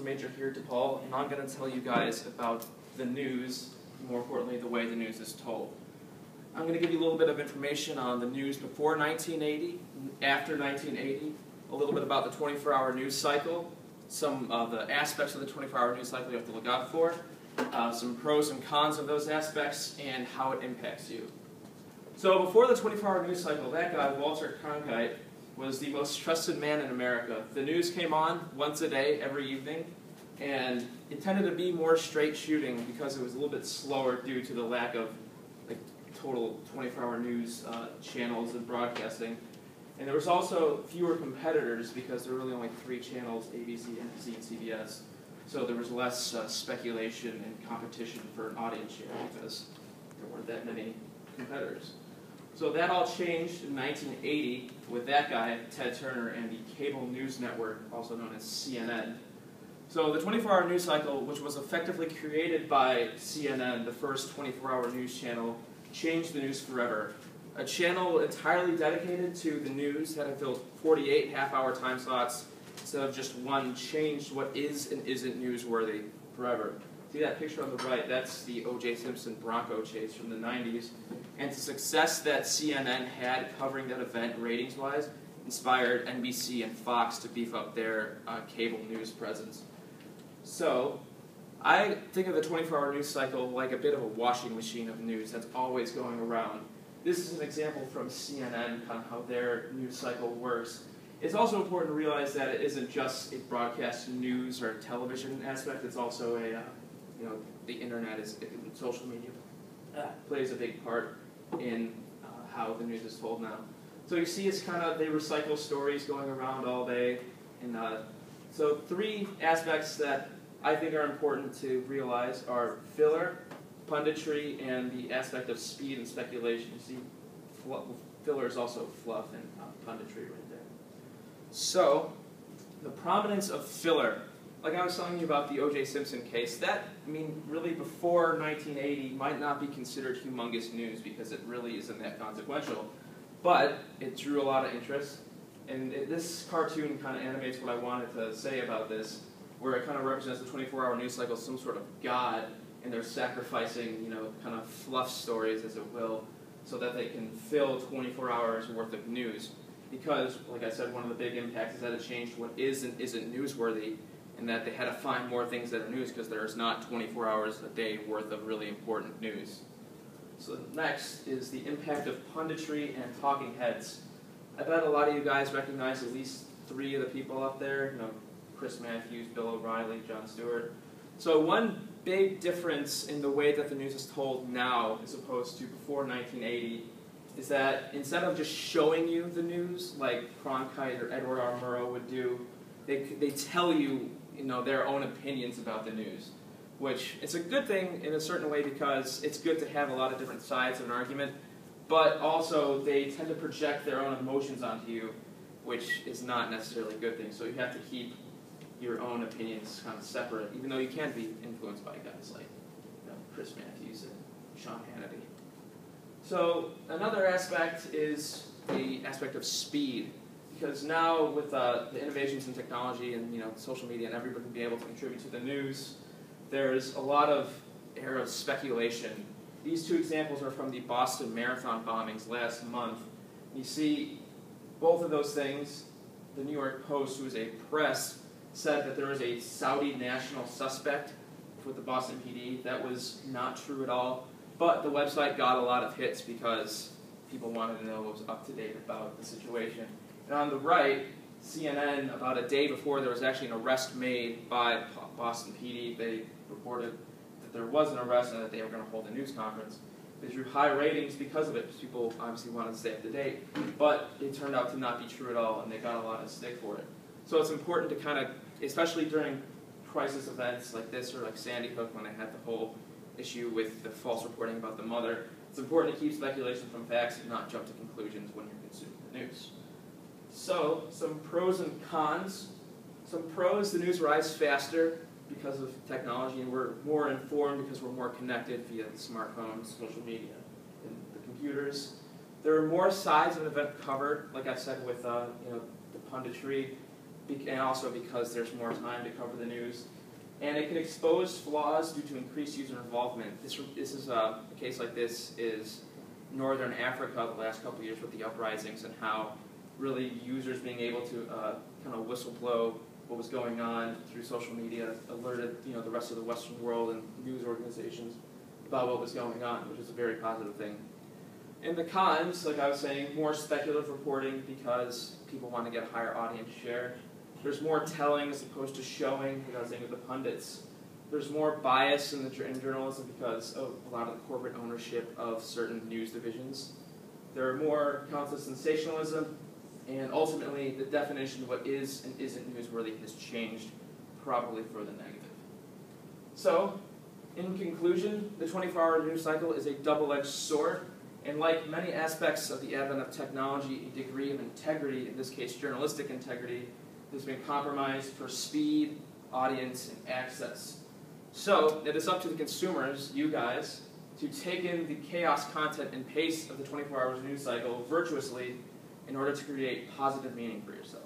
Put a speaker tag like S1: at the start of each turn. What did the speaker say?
S1: major here at DePaul, and I'm going to tell you guys about the news, more importantly, the way the news is told. I'm going to give you a little bit of information on the news before 1980, after 1980, a little bit about the 24-hour news cycle, some of the aspects of the 24-hour news cycle you have to look out for, some pros and cons of those aspects, and how it impacts you. So before the 24-hour news cycle, that guy, Walter Cronkite, was the most trusted man in America. The news came on once a day, every evening, and it tended to be more straight shooting because it was a little bit slower due to the lack of total 24-hour news channels and broadcasting. And there was also fewer competitors because there were really only 3 channels, ABC, NBC, and CBS. So there was less speculation and competition for an audience share because there weren't that many competitors. So that all changed in 1980 with that guy, Ted Turner, and the cable news network, also known as CNN. So the 24-hour news cycle, which was effectively created by CNN, the first 24-hour news channel, changed the news forever. A channel entirely dedicated to the news that had filled 48 half-hour time slots instead of just one, changed what is and isn't newsworthy forever. See that picture on the right? That's the O.J. Simpson Bronco chase from the 90s. And the success that CNN had covering that event ratings-wise inspired NBC and Fox to beef up their cable news presence. So I think of the 24-hour news cycle like a bit of a washing machine of news that's always going around. This is an example from CNN, kind of how their news cycle works. It's also important to realize that it isn't just a broadcast news or television aspect. It's also a, the internet is social media plays a big part in how the news is told now. So you see, it's kind of they recycle stories going around all day, and so 3 aspects that I think are important to realize are filler, punditry, and the aspect of speed and speculation. You see, filler is also fluff and punditry right there. So, the prominence of filler. Like I was telling you about the O.J. Simpson case, that, really before 1980 might not be considered humongous news because it really isn't that consequential. But it drew a lot of interest, and this cartoon kind of animates what I wanted to say about this, where it kind of represents the 24-hour news cycle as some sort of god, and they're sacrificing, kind of fluff stories, as it will, so that they can fill 24 hours worth of news. Because, like I said, one of the big impacts is that it changed what is and isn't newsworthy, and that they had to find more things that are news because there's not 24 hours a day worth of really important news. So next is the impact of punditry and talking heads. I bet a lot of you guys recognize at least 3 of the people up there, Chris Matthews, Bill O'Reilly, Jon Stewart. So one big difference in the way that the news is told now as opposed to before 1980 is that instead of just showing you the news like Cronkite or Edward R. Murrow would do, they tell you, their own opinions about the news, which is a good thing in a certain way because it's good to have a lot of different sides of an argument, but also they tend to project their own emotions onto you, which is not necessarily a good thing. So you have to keep your own opinions kind of separate, even though you can be influenced by guys like Chris Matthews and Sean Hannity. So another aspect is the aspect of speed, because now with the innovations in technology and social media and everybody can be able to contribute to the news, there's a lot of era of speculation. These 2 examples are from the Boston Marathon bombings last month. You see both of those things. The New York Post, who is a press, said that there was a Saudi national suspect with the Boston PD. That was not true at all, but the website got a lot of hits because people wanted to know what was up to date about the situation. And on the right, CNN, about a day before there was actually an arrest made by Boston PD, they reported that there was an arrest and that they were going to hold a news conference. They drew high ratings because of it, because people obviously wanted to stay up to date, but it turned out to not be true at all, and they got a lot of stick for it. So it's important to kind of, especially during crisis events like this or like Sandy Hook when they had the whole issue with the false reporting about the mother, it's important to keep speculation from facts and not jump to conclusions when you're consuming the news. So, some pros and cons. Some pros, the news arrives faster because of technology, and we're more informed because we're more connected via the smartphones, social media, and the computers. There are more sides of an event covered, like I said with the punditry. and also because there's more time to cover the news. And it can expose flaws due to increased user involvement. This is a case like this is Northern Africa the last couple of years with the uprisings and how really users being able to kind of whistleblow what was going on through social media alerted the rest of the Western world and news organizations about what was going on, which is a very positive thing. In the cons, like I was saying, more speculative reporting because people want to get a higher audience share. There's more telling as opposed to showing, like I was saying with the pundits. There's more bias in journalism because of a lot of the corporate ownership of certain news divisions. There are more counts of sensationalism, and ultimately the definition of what is and isn't newsworthy has changed, probably for the negative. So, in conclusion, the 24-hour news cycle is a double-edged sword, and like many aspects of the advent of technology, a degree of integrity, in this case journalistic integrity, has been compromised for speed, audience, and access. So, it is up to the consumers, you guys, to take in the chaos content and pace of the 24 hours news cycle virtuously in order to create positive meaning for yourself.